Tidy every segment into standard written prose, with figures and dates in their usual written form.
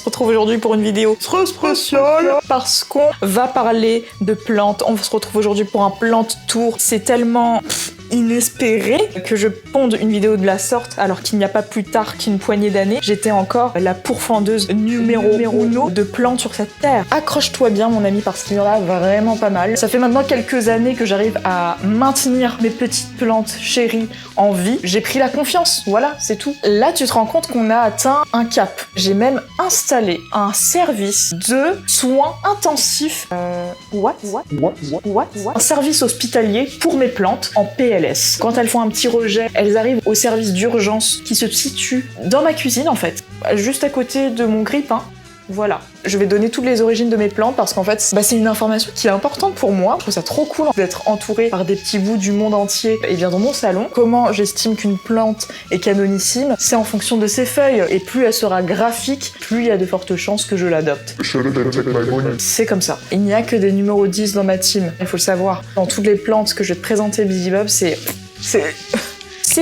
se retrouve aujourd'hui pour une vidéo très spéciale parce qu'on va parler de plantes. On se retrouve aujourd'hui pour un plante tour. C'est tellement inespéré que je ponde une vidéo de la sorte alors qu'il n'y a pas plus tard qu'une poignée d'années. J'étais encore la pourfendeuse numéro 1 de plantes sur cette terre. Accroche-toi bien mon ami parce qu'il y en a vraiment pas mal. Ça fait maintenant quelques années que j'arrive à maintenir mes petites plantes chéries en vie. J'ai pris la confiance, voilà, c'est tout. Là tu te rends compte qu'on a atteint un cap. J'ai même installé un service de soins intensifs. Un service hospitalier pour mes plantes en PLS. Quand elles font un petit rejet, elles arrivent au service d'urgence qui se situe dans ma cuisine en fait, juste à côté de mon grille-pain. Voilà. Je vais donner toutes les origines de mes plantes parce qu'en fait, c'est une information qui est importante pour moi. Je trouve ça trop cool d'être entourée par des petits bouts du monde entier et bien dans mon salon. Comment j'estime qu'une plante est canonissime? C'est en fonction de ses feuilles. Et plus elle sera graphique, plus il y a de fortes chances que je l'adopte. C'est comme ça. Il n'y a que des numéros 10 dans ma team. Il faut le savoir. Dans toutes les plantes que je vais te présenter, Bizibob, c'est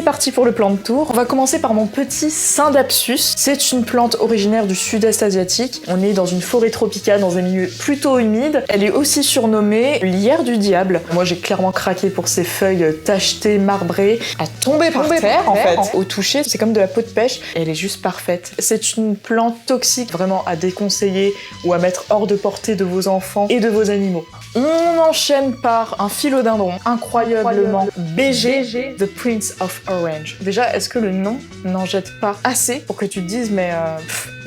parti pour le plant tour. On va commencer par mon petit Scindapsus. C'est une plante originaire du sud-est asiatique. On est dans une forêt tropicale, dans un milieu plutôt humide. Elle est aussi surnommée lierre du diable. Moi, j'ai clairement craqué pour ses feuilles tachetées, marbrées, à tomber par terre en fait. Au toucher, c'est comme de la peau de pêche. Elle est juste parfaite. C'est une plante toxique, vraiment à déconseiller ou à mettre hors de portée de vos enfants et de vos animaux. On enchaîne par un philodendron incroyablement BG, The Prince of Orange. Déjà, est-ce que le nom n'en jette pas assez pour que tu te dises, mais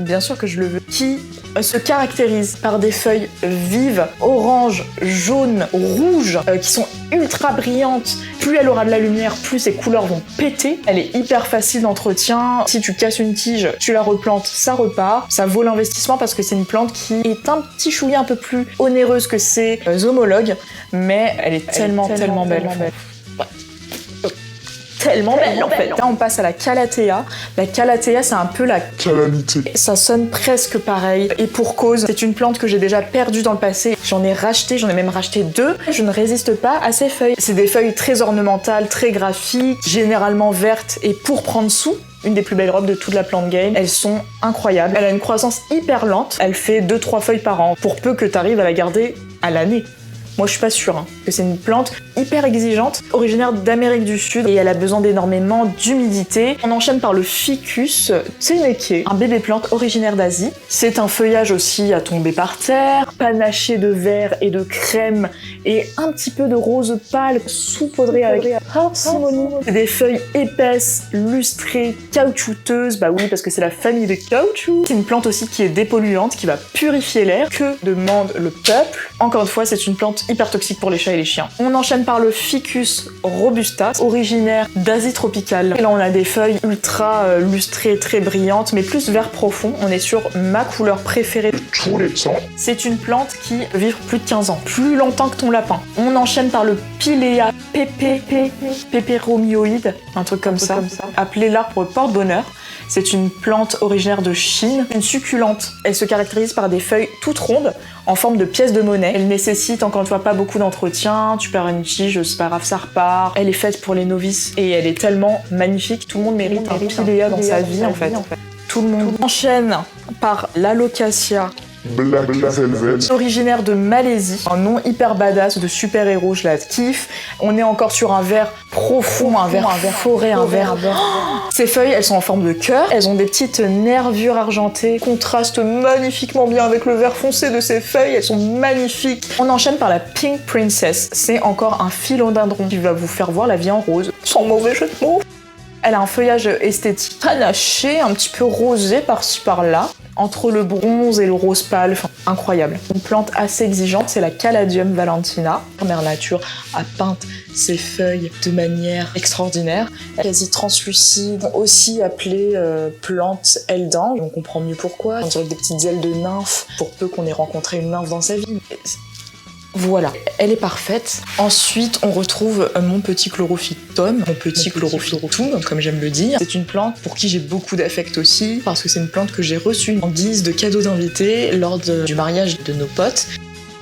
bien sûr que je le veux. Qui se caractérise par des feuilles vives, orange, jaune, rouge, qui sont ultra brillantes. Plus elle aura de la lumière, plus ses couleurs vont péter. Elle est hyper facile d'entretien. Si tu casses une tige, tu la replantes, ça repart. Ça vaut l'investissement parce que c'est une plante qui est un petit chouïa un peu plus onéreuse que ses homologues, mais elle est tellement belle. Tellement belle en fait. Là on passe à la Calathea. La Calathea c'est un peu la calamité. Ça sonne presque pareil et pour cause. C'est une plante que j'ai déjà perdue dans le passé. J'en ai même racheté 2. Je ne résiste pas à ces feuilles. C'est des feuilles très ornementales, très graphiques, généralement vertes et pourpres en dessous. Une des plus belles robes de toute la plante game. Elles sont incroyables. Elle a une croissance hyper lente. Elle fait 2-3 feuilles par an. Pour peu que tu arrives à la garder à l'année. Moi, je suis pas sûre que c'est une plante hyper exigeante, originaire d'Amérique du Sud, et elle a besoin d'énormément d'humidité. On enchaîne par le Ficus tseneke, un bébé plante originaire d'Asie. C'est un feuillage aussi à tomber par terre, panaché de vert et de crème, et un petit peu de rose pâle saupoudré avec parcimonie. C'est des feuilles épaisses, lustrées, caoutchouteuses, bah oui, parce que c'est la famille des caoutchouc. C'est une plante aussi qui est dépolluante, qui va purifier l'air. Que demande le peuple? Encore une fois, c'est une plante hyper toxique pour les chats et les chiens. On enchaîne par le Ficus robusta, originaire d'Asie tropicale. Et là, on a des feuilles ultra lustrées, très brillantes, mais plus vert profond. On est sur ma couleur préférée de tous les temps. C'est une plante qui peut vivre plus de 15 ans, plus longtemps que ton lapin. On enchaîne par le Pilea pépéromioïde, un truc comme ça, appelé l'arbre porte-bonheur. C'est une plante originaire de Chine, une succulente. Elle se caractérise par des feuilles toutes rondes, en forme de pièces de monnaie. Elle nécessite encore une fois pas beaucoup d'entretien, tu perds une tige, c'est pas grave, ça repart. Elle est faite pour les novices et elle est tellement magnifique, tout le monde mérite un Pilea dans sa vie en fait. Tout le monde enchaîne par l'Alocasia Black Velvet, originaire de Malaisie, un nom hyper badass de super-héros, je la kiffe. On est encore sur un vert profond, un vert forêt, un vert. Ces feuilles, elles sont en forme de cœur, elles ont des petites nervures argentées, contrastent magnifiquement bien avec le vert foncé de ces feuilles, elles sont magnifiques. On enchaîne par la Pink Princess, c'est encore un philodendron qui va vous faire voir la vie en rose, sans mauvais jeu de mots. Elle a un feuillage esthétique panaché, un petit peu rosé par-ci par-là, entre le bronze et le rose pâle, enfin, incroyable. Une plante assez exigeante, c'est la Caladium valentina. Mère Nature a peint ses feuilles de manière extraordinaire, quasi translucide, aussi appelée plante aile d'ange. On comprend mieux pourquoi. On dirait des petites ailes de nymphe, pour peu qu'on ait rencontré une nymphe dans sa vie. Voilà, elle est parfaite. Ensuite, on retrouve mon petit chlorophytum, mon petit chlorophytum, comme j'aime le dire. C'est une plante pour qui j'ai beaucoup d'affect aussi, parce que c'est une plante que j'ai reçue en guise de cadeau d'invité lors du mariage de nos potes.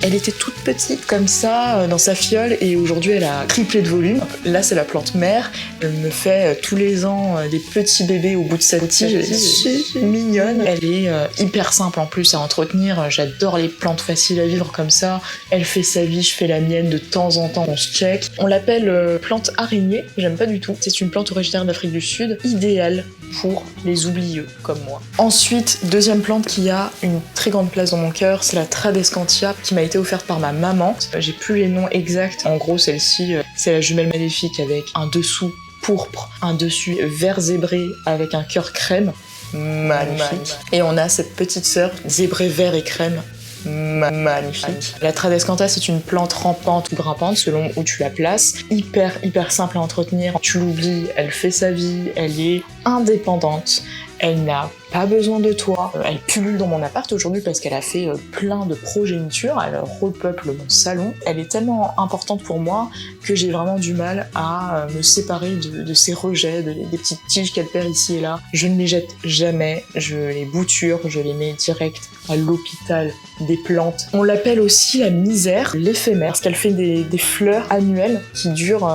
Elle était toute petite comme ça dans sa fiole et aujourd'hui elle a triplé de volume. Là c'est la plante mère, elle me fait tous les ans des petits bébés au bout de sa tige, elle est mignonne. Elle est hyper simple en plus à entretenir, j'adore les plantes faciles à vivre comme ça. Elle fait sa vie, je fais la mienne, de temps en temps on se check. On l'appelle plante araignée, j'aime pas du tout. C'est une plante originaire d'Afrique du Sud, idéale pour les oublieux comme moi. Ensuite, deuxième plante qui a une très grande place dans mon cœur, c'est la Tradescantia qui m'a été offerte par ma maman. J'ai plus les noms exacts. En gros, celle-ci, c'est la jumelle maléfique avec un dessous pourpre, un dessus vert zébré avec un cœur crème. Magnifique. Et on a cette petite sœur zébré vert et crème. Magnifique. La Tradescantia, c'est une plante rampante ou grimpante selon où tu la places. Hyper simple à entretenir. Tu l'oublies, elle fait sa vie, elle est indépendante. Elle n'a pas besoin de toi. Elle pullule dans mon appart aujourd'hui parce qu'elle a fait plein de progéniture. Elle repeuple mon salon. Elle est tellement importante pour moi que j'ai vraiment du mal à me séparer de ses rejets, des petites tiges qu'elle perd ici et là. Je ne les jette jamais. Je les bouture, je les mets direct à l'hôpital des plantes. On l'appelle aussi la misère, l'éphémère, parce qu'elle fait des fleurs annuelles qui durent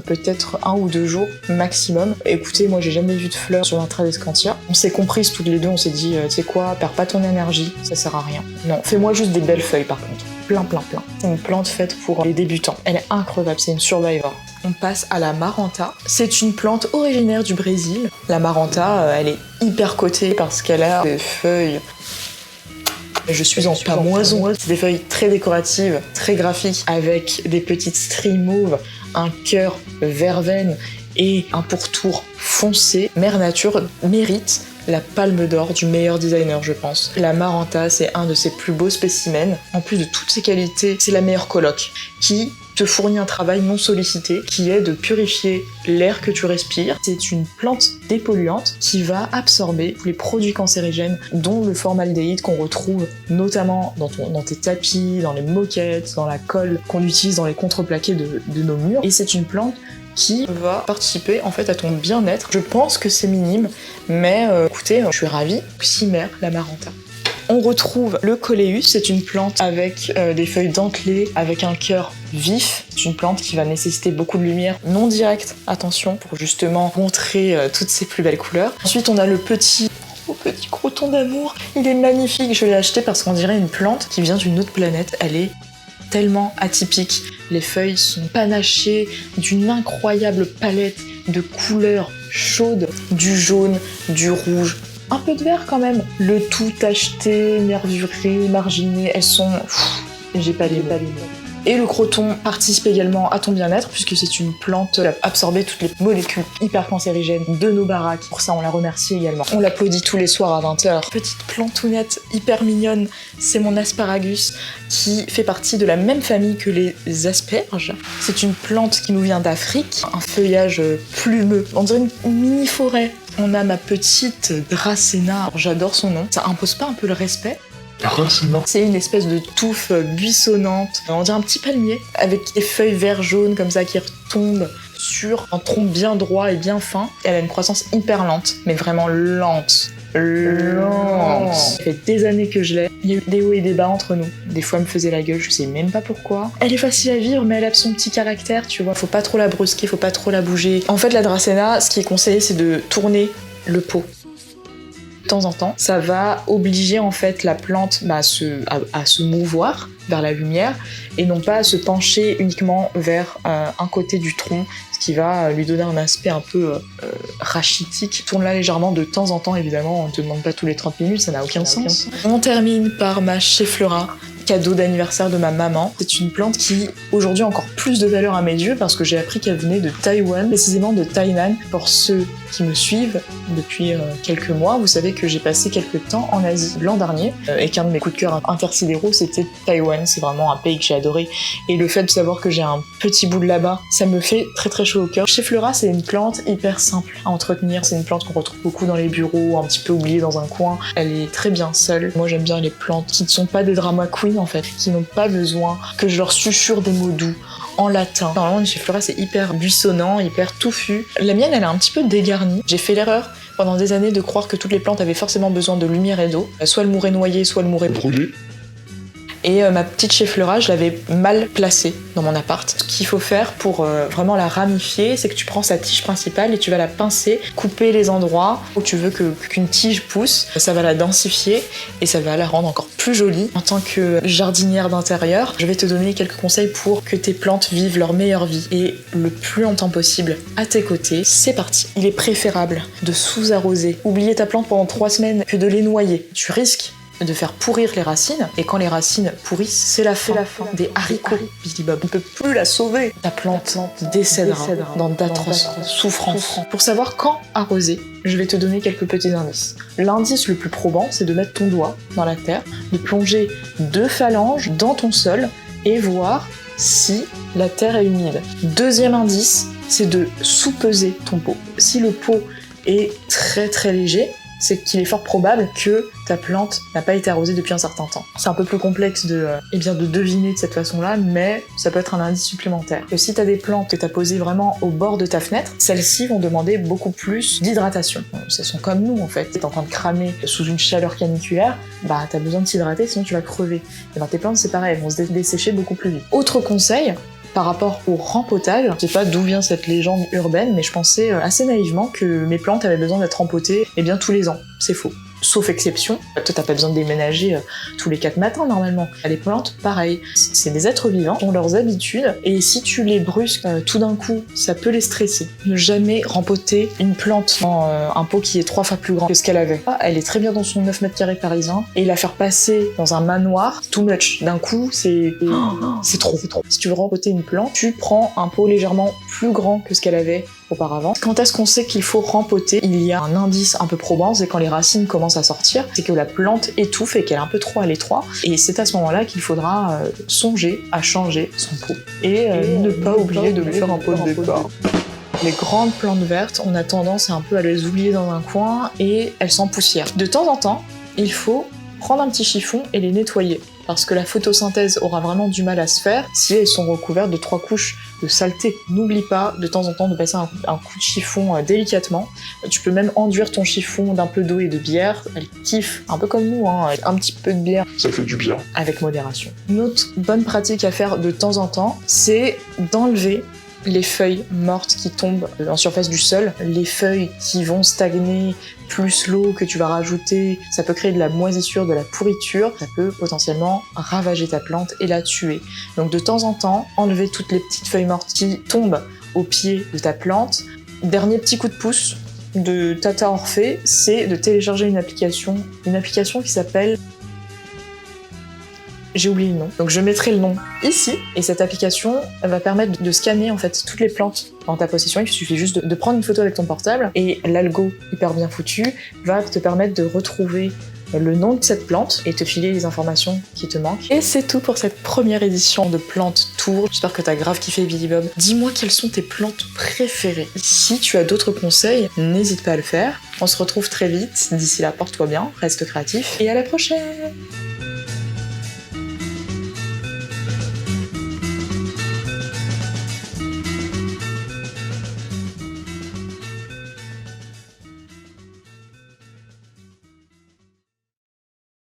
peut-être 1 ou 2 jours maximum. Écoutez, moi j'ai jamais vu de fleurs sur la Tradescantia. On s'est comprises toutes les deux, on s'est dit, tu sais quoi, perds pas ton énergie, ça sert à rien. Non, fais-moi juste des belles feuilles par contre. Plein. C'est une plante faite pour les débutants. Elle est incroyable, c'est une survivor. On passe à la Maranta. C'est une plante originaire du Brésil. La Maranta, elle est hyper cotée parce qu'elle a des feuilles. Je suis en pamoison. C'est des feuilles très décoratives, très graphiques, avec des petites stries mauves, un cœur verveine et un pourtour foncé. Mère Nature mérite la palme d'or du meilleur designer, je pense. La Maranta, c'est un de ses plus beaux spécimens. En plus de toutes ses qualités, c'est la meilleure coloc qui te fournit un travail non sollicité qui est de purifier l'air que tu respires. C'est une plante dépolluante qui va absorber les produits cancérigènes dont le formaldéhyde qu'on retrouve notamment dans tes tapis, dans les moquettes, dans la colle qu'on utilise dans les contreplaqués de nos murs. Et c'est une plante qui va participer en fait à ton bien-être. Je pense que c'est minime, mais écoutez, je suis ravie. Cimère, la Maranta. On retrouve le Coleus, c'est une plante avec des feuilles dentelées, avec un cœur vif. C'est une plante qui va nécessiter beaucoup de lumière non directe, attention, pour justement montrer toutes ses plus belles couleurs. Ensuite, on a le petit croton d'amour. Il est magnifique, je l'ai acheté parce qu'on dirait une plante qui vient d'une autre planète. Elle est tellement atypique. Les feuilles sont panachées d'une incroyable palette de couleurs chaudes, du jaune, du rouge, un peu de vert quand même. Le tout tacheté, nervuré, marginé, elles sont... j'ai pas les mots. Et le croton participe également à ton bien-être puisque c'est une plante qui a absorbé toutes les molécules hyper cancérigènes de nos baraques. Pour ça, on la remercie également. On l'applaudit tous les soirs à 20h. Petite plantounette hyper mignonne, c'est mon asparagus qui fait partie de la même famille que les asperges. C'est une plante qui nous vient d'Afrique, un feuillage plumeux. On dirait une mini-forêt. On a ma petite Dracena, j'adore son nom. Ça impose pas un peu le respect ? C'est une espèce de touffe buissonnante, on dirait un petit palmier, avec des feuilles vert-jaune comme ça qui retombent sur un tronc bien droit et bien fin. Elle a une croissance hyper lente, mais vraiment lente. Ça fait des années que je l'ai. Il y a eu des hauts et des bas entre nous. Des fois, elle me faisait la gueule, je sais même pas pourquoi. Elle est facile à vivre, mais elle a son petit caractère, tu vois. Faut pas trop la brusquer, faut pas trop la bouger. En fait, la Dracena, ce qui est conseillé, c'est de tourner le pot. De temps en temps, ça va obliger en fait la plante à se mouvoir vers la lumière et non pas à se pencher uniquement vers un côté du tronc, ce qui va lui donner un aspect un peu rachitique. Tourne-la légèrement de temps en temps, évidemment, on ne te demande pas tous les 30 minutes, ça n'a aucun sens. On termine par ma Cheflera, cadeau d'anniversaire de ma maman. C'est une plante qui, aujourd'hui, a encore plus de valeur à mes yeux parce que j'ai appris qu'elle venait de Taïwan, précisément de Tainan. Pour ceux qui me suivent depuis quelques mois, vous savez que j'ai passé quelques temps en Asie l'an dernier et qu'un de mes coups de cœur intersidéraux, c'était Taïwan. C'est vraiment un pays que j'ai adoré. Et le fait de savoir que j'ai un petit bout de là-bas, ça me fait très très chaud au cœur. Cheflera, c'est une plante hyper simple à entretenir. C'est une plante qu'on retrouve beaucoup dans les bureaux, un petit peu oubliée dans un coin. Elle est très bien seule. Moi, j'aime bien les plantes qui ne sont pas des drama queens, en fait, qui n'ont pas besoin que je leur susurre des mots doux en latin. Normalement, une Cheflera, c'est hyper buissonnant, hyper touffu. La mienne, elle est un petit peu dégarnie. J'ai fait l'erreur pendant des années de croire que toutes les plantes avaient forcément besoin de lumière et d'eau. Soit elles mouraient noyées, soit elles mouraient brûlées. Et ma petite cheffleura, je l'avais mal placée dans mon appart. Ce qu'il faut faire pour vraiment la ramifier, c'est que tu prends sa tige principale et tu vas la pincer, couper les endroits où tu veux qu'une tige pousse. Ça va la densifier et ça va la rendre encore plus jolie. En tant que jardinière d'intérieur, je vais te donner quelques conseils pour que tes plantes vivent leur meilleure vie et le plus longtemps possible à tes côtés. C'est parti. Il est préférable de sous-arroser. Oublier ta plante pendant 3 semaines que de les noyer. Tu risques de faire pourrir les racines, et quand les racines pourrissent, c'est la fin des haricots. Billy Bob, on ne peut plus la sauver. Ta plante décédera dans d'atroces souffrances. Pour savoir quand arroser, je vais te donner quelques petits indices. L'indice le plus probant, c'est de mettre ton doigt dans la terre, de plonger 2 phalanges dans ton sol et voir si la terre est humide. Deuxième indice, c'est de sous-peser ton pot. Si le pot est très très léger, c'est qu'il est fort probable que ta plante n'a pas été arrosée depuis un certain temps. C'est un peu plus complexe de deviner de cette façon-là, mais ça peut être un indice supplémentaire. Et si tu as des plantes que tu as posées vraiment au bord de ta fenêtre, celles-ci vont demander beaucoup plus d'hydratation. Elles sont comme nous en fait. Tu es en train de cramer sous une chaleur caniculaire, bah tu as besoin de t'hydrater sinon tu vas crever. Et ben tes plantes c'est pareil, elles vont se dessécher beaucoup plus vite. Autre conseil, par rapport au rempotage, je sais pas d'où vient cette légende urbaine, mais je pensais assez naïvement que mes plantes avaient besoin d'être rempotées tous les ans. C'est faux. Sauf exception, toi t'as pas besoin de déménager tous les 4 matins normalement. Les plantes, pareil, c'est des êtres vivants, ont leurs habitudes, et si tu les brusques tout d'un coup, ça peut les stresser. Ne jamais rempoter une plante dans un pot qui est 3 fois plus grand que ce qu'elle avait. Elle est très bien dans son 9 mètres carrés parisien, et la faire passer dans un manoir, too much. D'un coup, c'est trop. Si tu veux rempoter une plante, tu prends un pot légèrement plus grand que ce qu'elle avait auparavant. Quand est-ce qu'on sait qu'il faut rempoter? Il y a un indice un peu probant, c'est quand les racines commencent à sortir, c'est que la plante étouffe et qu'elle est un peu trop à l'étroit, et c'est à ce moment-là qu'il faudra songer à changer son pot. Et ne pas oublier de lui faire un pot de départ. Les grandes plantes vertes, on a tendance un peu à les oublier dans un coin et elles s'empoussièrent. De temps en temps, il faut prendre un petit chiffon et les nettoyer, parce que la photosynthèse aura vraiment du mal à se faire si elles sont recouvertes de 3 couches de saleté. N'oublie pas de temps en temps de passer un coup de chiffon délicatement. Tu peux même enduire ton chiffon d'un peu d'eau et de bière. Elle kiffe, un peu comme nous, un petit peu de bière. Ça fait du bien. Avec modération. Une autre bonne pratique à faire de temps en temps, c'est d'enlever les feuilles mortes qui tombent en surface du sol, les feuilles qui vont stagner, plus l'eau que tu vas rajouter, ça peut créer de la moisissure, de la pourriture, ça peut potentiellement ravager ta plante et la tuer. Donc de temps en temps, enlever toutes les petites feuilles mortes qui tombent au pied de ta plante. Dernier petit coup de pouce de Tata Orphée, c'est de télécharger une application qui s'appelle... J'ai oublié le nom. Donc je mettrai le nom ici, et cette application elle va permettre de scanner en fait toutes les plantes dans ta possession. Il suffit juste de prendre une photo avec ton portable, et l'algo hyper bien foutu va te permettre de retrouver le nom de cette plante et te filer les informations qui te manquent. Et c'est tout pour cette première édition de Plantes Tour. J'espère que t'as grave kiffé Billy Bob. Dis-moi quelles sont tes plantes préférées. Si tu as d'autres conseils, n'hésite pas à le faire. On se retrouve très vite. D'ici là, porte-toi bien, reste créatif et à la prochaine!